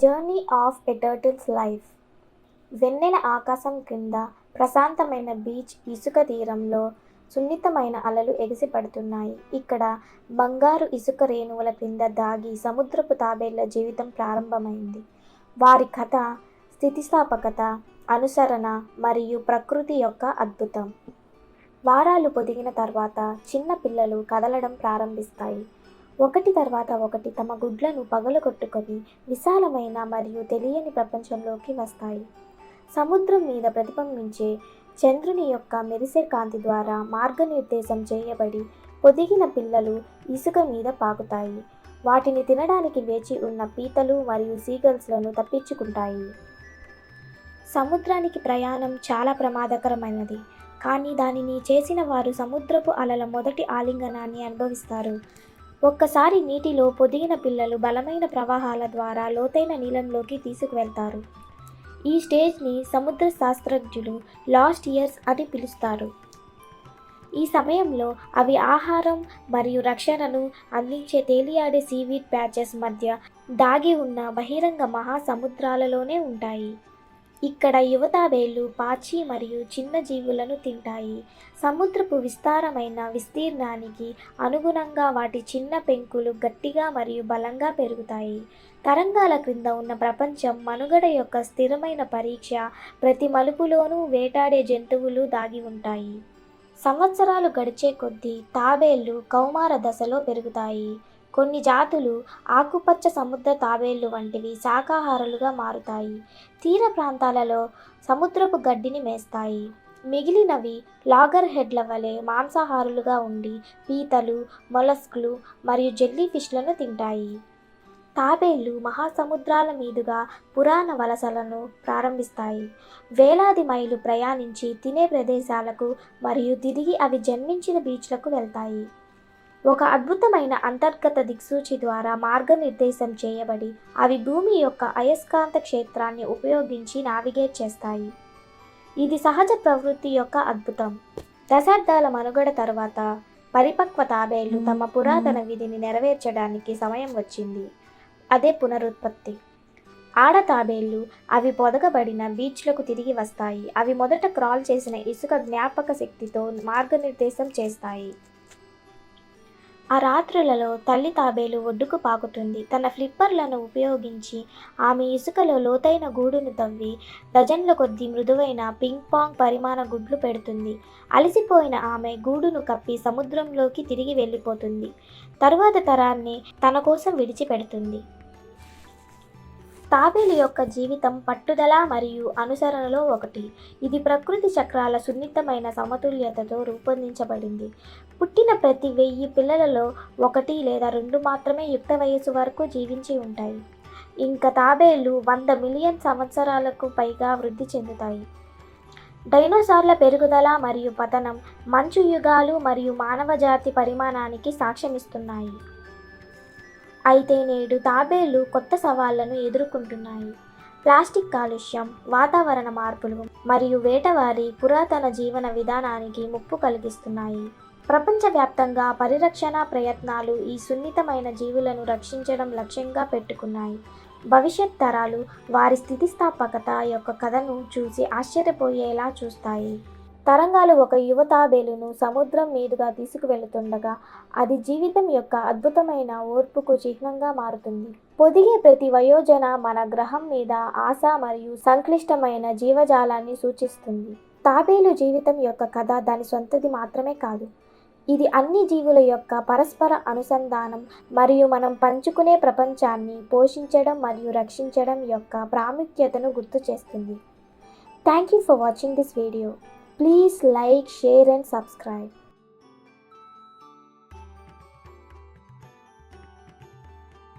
Journey of a turtle's life. వెన్నెల ఆకాశం క్రింద ప్రశాంతమైన బీచ్ ఇసుక తీరంలో సున్నితమైన అలలు ఎగిసిపడుతున్నాయి. ఇక్కడ బంగారు ఇసుక రేణువుల క్రింద దాగి సముద్రపు తాబేళ్ల జీవితం ప్రారంభమైంది. వారి కథ స్థితిస్థాపకత, అనుసరణ మరియు ప్రకృతి యొక్క అద్భుతం. వారాలు పొదిగిన తర్వాత చిన్న పిల్లలు కదలడం ప్రారంభిస్తాయి. ఒకటి తర్వాత ఒకటి తమ గుడ్లను పగలగొట్టుకొని విశాలమైన మరియు తెలియని ప్రపంచంలోకి వస్తాయి. సముద్రం మీద ప్రతిబింబించే చంద్రుని యొక్క మెరిసే కాంతి ద్వారా మార్గనిర్దేశం చేయబడి పొదిగిన పిల్లలు ఇసుక మీద పాకుతాయి. వాటిని తినడానికి వేచి ఉన్న పీతలు మరియు సీగల్స్లను తప్పించుకుంటాయి. సముద్రానికి ప్రయాణం చాలా ప్రమాదకరమైనది, కానీ దానిని చేసిన వారు సముద్రపు అలల మొదటి ఆలింగనాన్ని అనుభవిస్తారు. ఒక్కసారి నీటిలో పొదిగిన పిల్లలు బలమైన ప్రవాహాల ద్వారా లోతైన నీలంలోకి తీసుకువెళ్తారు. ఈ స్టేజ్ని సముద్ర శాస్త్రజ్ఞులు లాస్ట్ ఇయర్స్ అని పిలుస్తారు. ఈ సమయంలో అవి ఆహారం మరియు రక్షణను అందించే తేలియాడే సీవీడ్ ప్యాచెస్ మధ్య దాగి ఉన్న బహిరంగ మహాసముద్రాలలోనే ఉంటాయి. ఇక్కడ యువ తాబేళ్లు పాచి మరియు చిన్న జీవులను తింటాయి. సముద్రపు విస్తారమైన విస్తీర్ణానికి అనుగుణంగా వాటి చిన్న పెంకులు గట్టిగా మరియు బలంగా పెరుగుతాయి. తరంగాల క్రింద ఉన్న ప్రపంచం మనుగడ యొక్క స్థిరమైన పరీక్ష. ప్రతి మలుపులోనూ వేటాడే జంతువులు దాగి ఉంటాయి. సంవత్సరాలు గడిచే కొద్దీ తాబేళ్లు కౌమార దశలో పెరుగుతాయి. కొన్ని జాతులు ఆకుపచ్చ సముద్ర తాబేళ్లు వంటివి శాకాహారులుగా మారుతాయి. తీర ప్రాంతాలలో సముద్రపు గడ్డిని మేస్తాయి. మిగిలినవి లాగర్ హెడ్ల వలె మాంసాహారులుగా ఉండి పీతలు, మొలస్క్లు మరియు జెల్లీ ఫిష్లను తింటాయి. తాబేళ్లు మహాసముద్రాల మీదుగా పురాణ వలసలను ప్రారంభిస్తాయి. వేలాది మైళ్ళు ప్రయాణించి తినే ప్రదేశాలకు మరియు తిరిగి అవి జన్మించిన బీచ్లకు వెళ్తాయి. ఒక అద్భుతమైన అంతర్గత దిక్సూచి ద్వారా మార్గనిర్దేశం చేయబడి అవి భూమి యొక్క అయస్కాంత క్షేత్రాన్ని ఉపయోగించి నావిగేట్ చేస్తాయి. ఇది సహజ ప్రవృత్తి యొక్క అద్భుతం. దశాబ్దాల మనుగడ తర్వాత పరిపక్వ తాబేళ్లు తమ పురాతన విధిని నెరవేర్చడానికి సమయం వచ్చింది. అదే పునరుత్పత్తి. ఆడ తాబేళ్లు అవి పొదగబడిన బీచ్లకు తిరిగి వస్తాయి. అవి మొదట క్రాల్ చేసిన ఇసుక జ్ఞాపక శక్తితో మార్గనిర్దేశం చేస్తాయి. ఆ రాత్రులలో తల్లి తాబేలు ఒడ్డుకు పాకుతుంది. తన ఫ్లిప్పర్లను ఉపయోగించి ఆమె ఇసుకలో లోతైన గూడును తవ్వి డజన్ల కొద్దీ మృదువైన పింగ్ పాంగ్ పరిమాణ గుడ్లు పెడుతుంది. అలసిపోయిన ఆమె గూడును కప్పి సముద్రంలోకి తిరిగి వెళ్ళిపోతుంది. తరువాత తరాన్ని తన కోసం విడిచిపెడుతుంది. తాబేలు యొక్క జీవితం పట్టుదల మరియు అనుసరణలో ఒకటి. ఇది ప్రకృతి చక్రాల సున్నితమైన సమతుల్యతతో రూపొందించబడింది. పుట్టిన ప్రతి 1000 పిల్లలలో 1 లేదా 2 మాత్రమే యుక్త వయస్సు వరకు జీవించి ఉంటాయి. ఇంకా తాబేళ్లు 100 మిలియన్ సంవత్సరాలకు పైగా వృద్ధి చెందుతాయి. డైనోసార్ల పెరుగుదల మరియు పతనం మంచు యుగాలు మరియు మానవజాతి పరిమాణానికి సాక్ష్యమిస్తున్నాయి. అయితే నేడు తాబేళ్లు కొత్త సవాళ్లను ఎదుర్కొంటున్నాయి. ప్లాస్టిక్ కాలుష్యం, వాతావరణ మార్పులు మరియు వేటవారి పురాతన జీవన విధానానికి ముప్పు కలిగిస్తున్నాయి. ప్రపంచవ్యాప్తంగా పరిరక్షణ ప్రయత్నాలు ఈ సున్నితమైన జీవులను రక్షించడం లక్ష్యంగా పెట్టుకున్నాయి. భవిష్యత్ తరాలు వారి స్థితిస్థాపకత యొక్క కథను చూసి ఆశ్చర్యపోయేలా చూస్తాయి. తరంగాలు ఒక యువ తాబేలును సముద్రం మీదుగా తీసుకువెళుతుండగా అది జీవితం యొక్క అద్భుతమైన ఓర్పుకు చిహ్నంగా మారుతుంది. పొదిగే ప్రతి వయోజన మన గ్రహం మీద ఆశ మరియు సంక్లిష్టమైన జీవజాలాన్ని సూచిస్తుంది. తాబేలు జీవితం యొక్క కథ దాని సొంతది మాత్రమే కాదు, ఇది అన్ని జీవుల యొక్క పరస్పర అనుసంధానం మరియు మనం పంచుకునే ప్రపంచాన్ని పోషించడం మరియు రక్షించడం యొక్క ప్రాముఖ్యతను గుర్తు చేస్తుంది. Thank you for watching this video. Please like, share and subscribe.